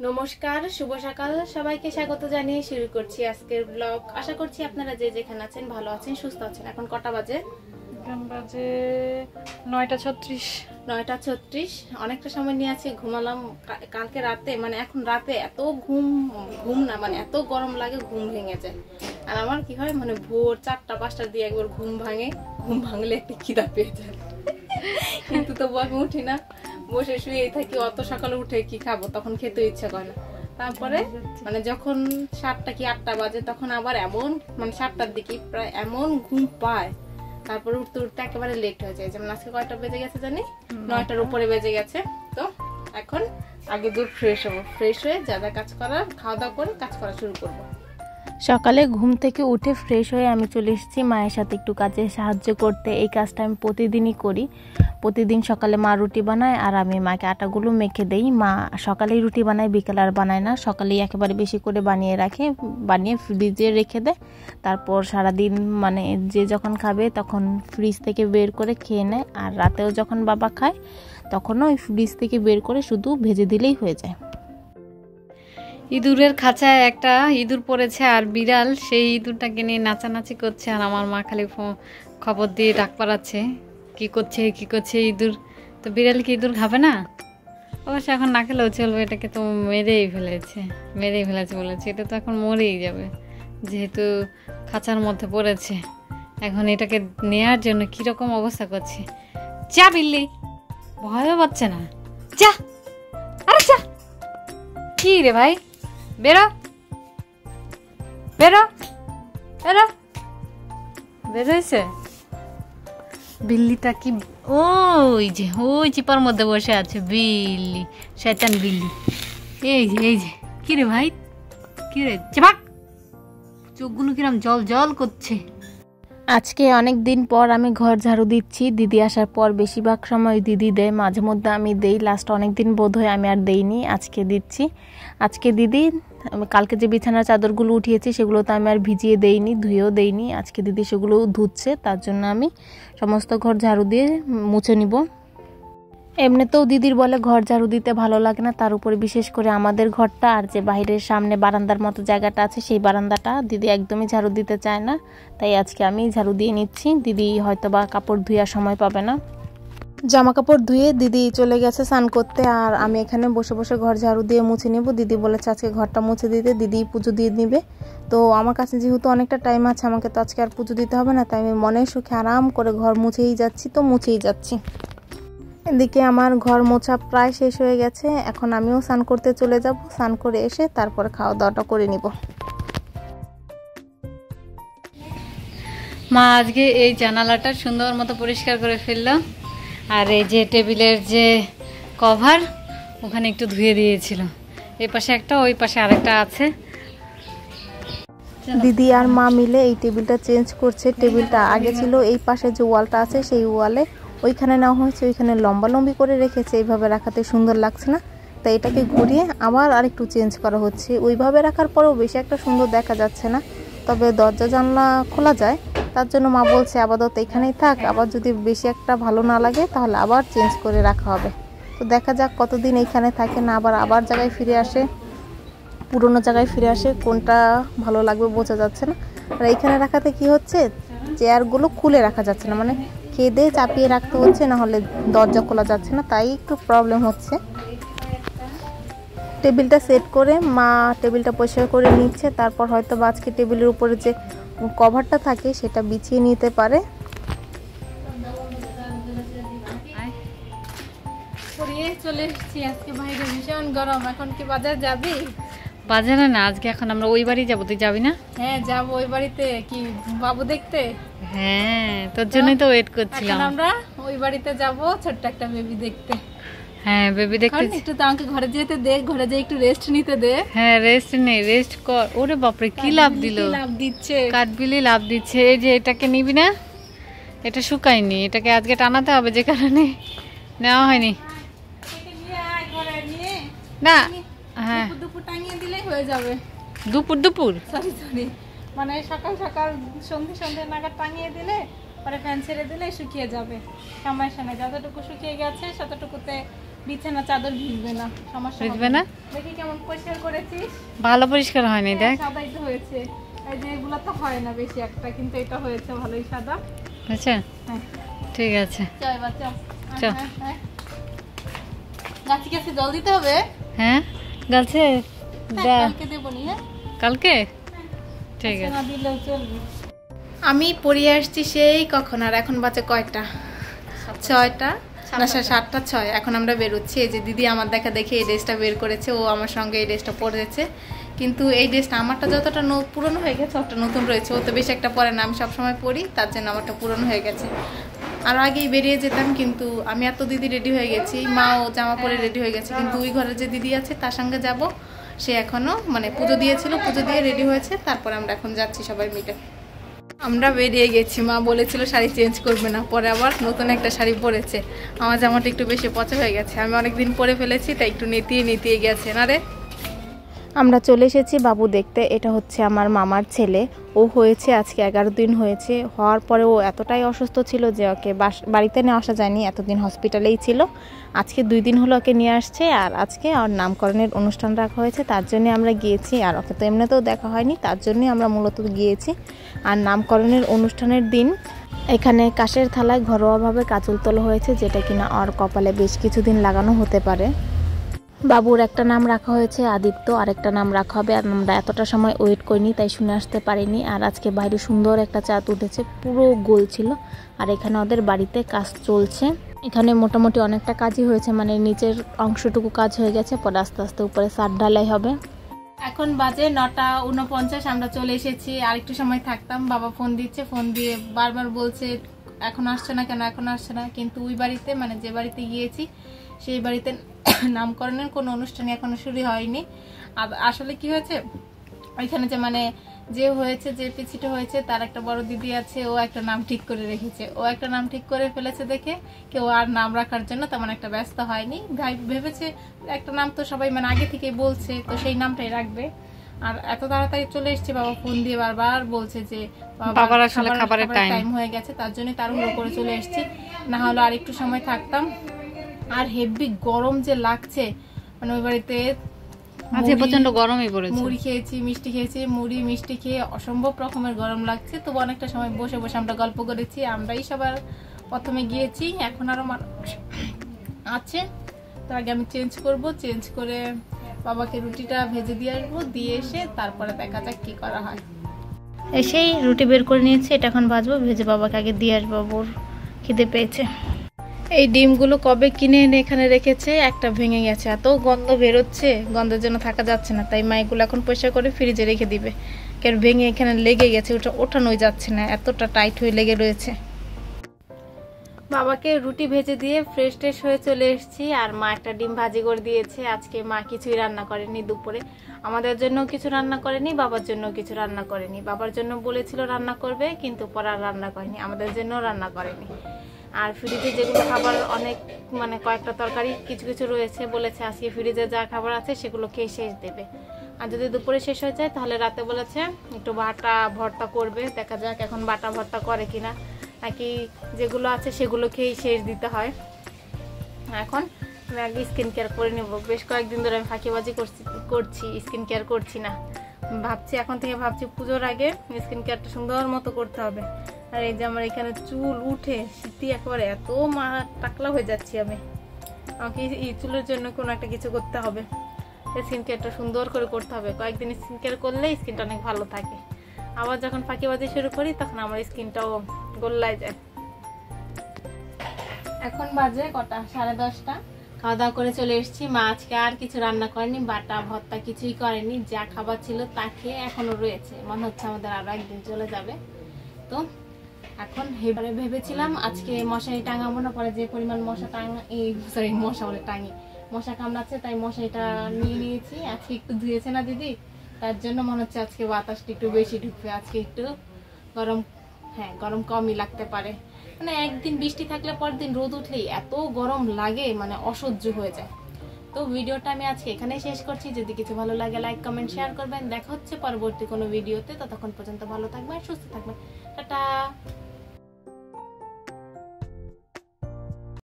নমস্কার, শুভ সকাল। সবাইকে স্বাগত জানিয়ে শুরু করছি আজকের ব্লগ। আশা করছি আপনারা যে যেখানে আছেন ভালো আছেন, সুস্থ আছেন। এখন কটা বাজে? এখন বাজে 9:36। 9:36। অনেকটা সময় নিয়ে আছে, ঘুমালাম কালকে রাতে। মানে এখন রাতে এত ঘুম না, মানে এত গরম লাগে, ঘুম ভেঙে যায়। আর আমার কি হয়, মানে ভোর 4টা-5টার দিয়ে একবার ঘুম ভাঙলে একটা খিদা পেয়ে যায়। কিন্তু তবু আমি উঠি না, বসে শুয়ে থাকি। অত সকালে উঠে কি খাবো, তখন খেতে ইচ্ছা করে না। তারপরে মানে যখন 7টা কি 8টা বাজে, তখন আবার এমন মানে 7টার দিকে প্রায় এমন ঘুম পায়, তারপরে উঠতে উঠতে একেবারে লেট হয়ে যায়। যেমন আজকে কয়টা বেজে গেছে জানি, 9টার উপরে বেজে গেছে। তো এখন আগে দূর ফ্রেশ হবো, ফ্রেশ হয়ে যা যা কাজ করার খাওয়া দাওয়া করে কাজ করা শুরু করবো। সকালে ঘুম থেকে উঠে ফ্রেশ হয়ে আমি চলে এসেছি মায়ের সাথে একটু কাজে সাহায্য করতে। এই কাজটা আমি প্রতিদিনই করি। প্রতিদিন সকালে মা রুটি বানায় আর আমি মাকে আটাগুলো মেখে দেই। মা সকালেই রুটি বানায়, বিকেল আর বানায় না। সকালেই একেবারে বেশি করে বানিয়ে ফ্রিজে রেখে দেয়। তারপর সারাদিন মানে যে যখন খাবে তখন ফ্রিজ থেকে বের করে খেয়ে নেয়। আর রাতেও যখন বাবা খায় তখনও ওই ফ্রিজ থেকে বের করে শুধু ভেজে দিলেই হয়ে যায়। ইঁদুরের খাঁচায় একটা ইঁদুর পড়েছে আর বিড়াল সেই ইঁদুরটাকে নিয়ে নাচানাচি করছে। আর আমার মা খালি খবর দিয়ে ডাক পাড়াচ্ছে, কি করছে ইঁদুর। তো বিড়াল কি ইঁদুর খাবে না? অবশ্য এখন না খেলেও চলবে, এটাকে তো মেরেই ফেলেছে বলেছে। এটা তো এখন মরেই যাবে, যেহেতু খাঁচার মধ্যে পড়েছে। এখন এটাকে নেয়ার জন্য কীরকম অবস্থা করছে। যা বিল্লি, ভয়ও পাচ্ছে না, যা। আরে যা, কি রে ভাই, বেরো বেরোইছে বিল্লিটা। কি ওই চিপার মধ্যে বসে আছে বিল্লি, শয়তান বিল্লি। এই যে কি রে ভাই, কি রে, চাপাক, চোখগুলো কিরম জল জল করছে। আজকে অনেক দিন পর আমি ঘর ঝাড়ু দিচ্ছি। দিদি আসার পর বেশিরভাগ সময় দিদি দেয়, মাঝে মধ্যে আমি দেই। লাস্ট অনেক দিন বোধ হয় আমি আর দেইনি, আজকে দিচ্ছি। আজকে দিদি, আমি কালকে যে বিছানার চাদরগুলো উঠিয়েছি সেগুলো তো আমি আর ভিজিয়ে দেইনি, ধুয়েও দেইনি। আজকে দিদি সেগুলো ধুচ্ছে, তার জন্য আমি সমস্ত ঘর ঝাড়ু দিয়ে মুছে নিব। এমনিতেও দিদির বলে ঘর ঝাড়ু দিতে ভালো লাগে না, তার উপরে বিশেষ করে আমাদের ঘরটা আর যে বাইরের সামনে বারান্দার মতো জায়গাটা আছে সেই বারান্দাটা দিদি একদমই ঝাড়ু দিতে চায় না। তাই আজকে আমি ঝাড়ু দিয়ে নিচ্ছি। দিদি হয়তো বা কাপড় ধুয়ার সময় পাবে না। জামা কাপড় ধুয়ে দিদি চলে গেছে স্নান করতে, আর আমি এখানে বসে বসে ঘর ঝাড়ু দিয়ে মুছে নেব। দিদি বলেছে আজকে ঘরটা মুছে দিতে, দিদি পুজো দিয়ে নিবে। তো আমার কাছে যেহেতু অনেকটা টাইম আছে, আমাকে তো আজকে আর পুজো দিতে হবে না, তাই আমি মনের সুখে আরাম করে ঘর মুছেই যাচ্ছি। এদিকে আমার ঘর মোছা প্রায় শেষ হয়ে গেছে। এখন আমিও স্নান করতে চলে যাব। স্নান করে এসে তারপরে খাওয়া দাওয়াটা করে নিব। মা আজকে এই জানালাটা সুন্দর মতো পরিষ্কার করে ফেললো। আর এই যে টেবিলের যে কভার, ওখানে একটু ধুয়ে দিয়েছিল। এই পাশে একটা, ওই পাশে আরেকটা আছে। দিদি আর মা মিলে এই টেবিলটা চেঞ্জ করছে। টেবিলটা আগে ছিল এই পাশে যে ওয়ালটা আছে সেই ওয়ালে, ওইখানে নেওয়া হয়েছে, ওইখানে লম্বি করে রেখেছে। এইভাবে রাখাতে সুন্দর লাগছে না, তাই এটাকে ঘুরিয়ে আবার আরেকটু চেঞ্জ করা হচ্ছে। ওইভাবে রাখার পরেও বেশি একটা সুন্দর দেখা যাচ্ছে না, তবে দরজা জানলা খোলা যায়। তার জন্য মা বলছে আপাতত এখানেই থাক, আবার যদি বেশি একটা ভালো না লাগে তাহলে আবার চেঞ্জ করে রাখা হবে। তো দেখা যাক কতদিন এইখানে থাকে, না আবার জায়গায় ফিরে আসে, পুরোনো জায়গায় ফিরে আসে। কোনটা ভালো লাগবে বোঝা যাচ্ছে না। আর এইখানে রাখাতে কি হচ্ছে, চেয়ারগুলো খুলে রাখা যাচ্ছে না, মানে খেয়ে চাপিয়ে রাখতে হচ্ছে, না হলে দরজা খোলা যাচ্ছে না, তাই একটু প্রবলেম হচ্ছে। টেবিলটা সেট করে মা টেবিলটা পরিষ্কার করে নিচ্ছে। তারপর হয়তো আজকে টেবিলের উপরে যে কভারটা থাকে সেটা বিছিয়ে নিতে পারে। চলে এসেছি, আজকে বাইরে ভীষণ গরম। এখন কি বাজার যাবি? বাজারে না, আজকে এখন আমরা ওই বাড়ি যাবো। তুই যাবি না? হ্যাঁ যাবো। ওই বাড়িতে কি বাবু দেখতে? হ্যাঁ, তোর জন্যই তো ওয়েট করছিলাম। আমরা ওই বাড়িতে যাবো ছোট্ট একটা বেবি দেখতে। হ্যাঁ, বেবি দেখতে। একটু তো আমাকে ঘরে যেতে দে, ঘরে যেয়ে একটু রেস্ট নিতে দে। হ্যাঁ, রেস্ট কর। ওরে বাপরে, কি লাভ দিল, লাভ দিচ্ছে, কাঠবিলি লাভ দিচ্ছে। এই যে এটাকে নিবি না, এটা শুকায়নি, এটাকে আজকে টানাতে হবে, যে কারণে নেওয়া হয়নি। না হ্যাঁ, দুপুর টাঙিয়ে দিলেই হয়ে যাবে। দুপুর সরি মানে সকাল সন্ধ্যে নাগাদ টাঙিয়ে দিলে পরে ফ্যান ছেড়ে দিলে শুকিয়ে যাবে। সমস্যা নেই, যতটুকু শুকিয়ে গেছে ততটুকুতে বিছানা চাদর ভিজবে না, সমস্যা ভিজবে না? দেখি কেমন পরিষ্কার করেছিস। ভালো পরিষ্কার হয়নি দেখ। সাদাই তো হয়েছে, এই যে এগুলো তো হয় না বেশি একটা, কিন্তু এটা হয়েছে ভালোই সাদা। আচ্ছা হ্যাঁ ঠিক আছে, চল এবার চল। চল। গাছে গাছে জল দিতে হবে। হ্যাঁ গাছে কালকে দেবো নি। হ্যাঁ কালকে ঠিক আছে। না দিলেও চলবে। আমি পড়িয়ে আসছি সেই কখন, আর এখন বাজে কয়টা? 6টা না 7টা 6। এখন আমরা বেরোচ্ছি। এই যে দিদি আমার দেখা দেখে এই ড্রেসটা বের করেছে, ও আমার সঙ্গে এই ড্রেসটা পরেছে, কিন্তু এই ড্রেসটা আমারটা যতটা পুরনো হয়ে গেছে ওটা নতুন রয়েছে। ও তো বেশি একটা পরে না, আমি সবসময় পরি, তার জন্য আমারটা পুরনো হয়ে গেছে। আর আগেই বেরিয়ে যেতাম, কিন্তু আমি এত দিদি রেডি হয়ে গেছি, মাও জামা পরে রেডি হয়ে গেছে, কিন্তু ওই ঘরে যে দিদি আছে তার সঙ্গে যাব। সে এখনো মানে পুজো দিয়েছিল, পুজো দিয়ে রেডি হয়েছে, তারপরে আমরা এখন যাচ্ছি সবাই মিলে। আমরা বেরিয়ে গেছি। মা বলেছিল শাড়ি চেঞ্জ করবে না, পরে আবার নতুন একটা শাড়ি পরেছে। আমার জামাটা একটু বেশি পচা হয়ে গেছে, আমি অনেকদিন পরে ফেলেছি, তাই একটু নেতিয়ে গেছে না রে। আমরা চলে এসেছি বাবু দেখতে। এটা হচ্ছে আমার মামার ছেলে। ও হয়েছে আজকে 11 দিন হয়েছে। হওয়ার পরে ও এতটাই অসুস্থ ছিল যে ওকে বাড়িতে নিয়ে আসা যায়নি, এতদিন হসপিটালেই ছিল। আজকে 2 দিন হলো ওকে নিয়ে আসছে, আর আজকে ওর নামকরণের অনুষ্ঠান রাখা হয়েছে, তার জন্য আমরা গিয়েছি। আর ওকে তো এমনিতেও দেখা হয়নি, তার জন্যই আমরা মূলত গিয়েছি। আর নামকরণের অনুষ্ঠানের দিন এখানে কাঁচের থালায় ঘরোয়াভাবে কাজল তোলা হয়েছে, যেটা কিনা ওর কপালে বেশ কিছুদিন লাগানো হতে পারে। বাবুর একটা নাম রাখা হয়েছে আদিত্য, আরেকটা নাম রাখা হবে। আর আমরা এতটা সময় ওয়েট করিনি, তাই শুনে আসতে পারিনি। আর আজকে বাইরে সুন্দর একটা চাঁদ উঠেছে, পুরো গোল ছিল। আর এখানে ওদের বাড়িতে কাজ চলছে। এখানে মোটামুটি অনেকটা কাজই হয়েছে, মানে নিচের অংশটুকু কাজ হয়ে গেছে, পরে আস্তে আস্তে উপরে ছাদ ঢালাই হবে। এখন বাজে 9:49, আমরা চলে এসেছি। আর একটু সময় থাকতাম, বাবা ফোন দিচ্ছে, ফোন দিয়ে বারবার বলছে এখন আসছে না কেন, এখন আসছে না। কিন্তু ওই বাড়িতে মানে যে বাড়িতে গিয়েছি সেই বাড়িতে নামকরণের কোনো অনুষ্ঠান এখনো শুরু হয়নি। আর আসলে কি হয়েছে, ওইখানে যে মানে যে হয়েছে, যে পিছিটা হয়েছে, তার একটা বড় দিদি আছে, ও একটা নাম ঠিক করে রেখেছে। ও একটা নাম ঠিক করে ফেলেছে দেখে কেউ আর নাম রাখার জন্য তেমন একটা ব্যস্ত হয়নি। ভেবেছে একটা নাম তো সবাই মানে আগে থেকে বলছে, তো সেই নামটাই রাখবে। আর এত তাড়াতাড়ি চলে এসছে, বাবা ফোন দিয়ে বারবার বলছে যে বাবার আসলে খাবারের টাইম হয়ে গেছে, তার জন্য তাড়াহুড়ো করে চলে এসেছি। না হলে আর একটু সময় থাকতাম। আর হেভি গরম যে লাগছে, মানে ওই বাড়িতে আজকে প্রচন্ড গরমই পড়েছে। মুড়ি খেয়েছি, মিষ্টি খেয়েছি, মুড়ি মিষ্টি খেয়ে অসম্ভব রকমের গরম লাগছে। তবু অনেকটা সময় বসে বসে আমরা গল্প করেছি। আমরাই সবার প্রথমে গিয়েছি, এখন আরো মানুষ আছে। তো আগে আমি চেঞ্জ করব, চেঞ্জ করে বাবাকে রুটিটা ভেজে দিয়ে আসবো, দিয়ে এসে তারপরে দেখা যাক কি করা হয়। এসেই রুটি বের করে নিয়েছি, এটা এখন ভাজবো, ভেজে বাবাকে আগে দিয়ে আসবো, ওর খিদে পেয়েছে। এই ডিমগুলো কবে কিনে এনে এখানে রেখেছে, একটা ভেঙে গেছে, এত গন্ধ বেরোচ্ছে, গন্ধের জন্য থাকা যাচ্ছে না। তাই মা এগুলো এখন পরিষ্কার করে ফ্রিজে রেখে দিবে, কেন ভেঙে এখানে লেগে গেছে, ওটা ওঠানোই যাচ্ছে না, এতটা টাইট হয়ে লেগে রয়েছে। বাবাকে রুটি ভেজে দিয়ে ফ্রেশ ট্রেশ হয়ে চলে এসেছি। আর মা একটা ডিম ভাজি করে দিয়েছে। আজকে মা কিছুই রান্না করেনি দুপুরে, আমাদের জন্য কিছু রান্না করেনি, বাবার জন্য কিছু রান্না করেনি। বাবার জন্য বলেছিল রান্না করবে, কিন্তু পরে আর রান্না করেনি, আমাদের জন্য রান্না করেনি। আর ফ্রিজে যেগুলো খাবার অনেক মানে কয়েকটা তরকারি কিছু কিছু রয়েছে, বলেছে আজকে ফ্রিজে যা খাবার আছে সেগুলো খেয়ে শেষ দেবে। আর যদি দুপুরে শেষ হয়ে যায় তাহলে রাতে বলেছে একটু বাটা ভর্তা করবে, দেখা যাক এখন বাটা ভর্তা করে কিনা, নাকি যেগুলো আছে সেগুলো খেয়েই শেষ দিতে হয়। এখন আমি আগে স্কিন কেয়ার করে নেব। বেশ কয়েকদিন ধরে আমি ফাঁকিবাজি করছি, স্কিন কেয়ার করছি না। ভাবছি এখন থেকে ভাবছি পুজোর আগে স্কিন কেয়ারটা সুন্দর মতো করতে হবে। আর এই যে আমার এখানে চুল উঠে শীতি একেবারে এত টাকলা হয়ে যাচ্ছি আমি, আমাকে এই চুলের জন্য কোনো একটা কিছু করতে হবে, স্কিন কেয়ারটা সুন্দর করে করতে হবে। কয়েকদিন স্কিন কেয়ার করলে স্কিনটা অনেক ভালো থাকে। আবার যখন ফাঁকিবাজি শুরু করি তখন আমার স্কিনটাও গোল্লায় যায়। এখন বাজে কটা, 10:30। খাওয়া দাওয়া করে চলে এসেছি। মা আজকে আর কিছু রান্না করেনি, বাটা ভর্তা কিছুই করেনি, যা খাবার ছিল তা খেয়ে এখনো রয়েছে। মনে হচ্ছে আমাদের আরো একদিন চলে যাবে। তো এখন এবারে ভেবেছিলাম আজকে মশারি টাঙাবো না, পরে যে পরিমাণ মশা মশা কামড়াচ্ছে, তাই মশারিটা নিয়ে নিয়েছি। আজকে একটু ধুয়েছে না দিদি, তার জন্য মনে হচ্ছে আজকে বাতাসটা একটু বেশি ঢুকবে। আজকে একটু গরম কমই লাগতে পারে। মানে একদিন বৃষ্টি থাকলে পরের দিন রোদ উঠলেই এত গরম লাগে, মানে অসহ্য হয়ে যায়। তো ভিডিওটা আমি আজকে এখানেই শেষ করছি। যদি কিছু ভালো লাগে লাইক কমেন্ট শেয়ার করবেন। দেখা হচ্ছে পরবর্তী কোনো ভিডিওতে। ততক্ষণ পর্যন্ত ভালো থাকবেন, সুস্থ থাকবেন। টাটা।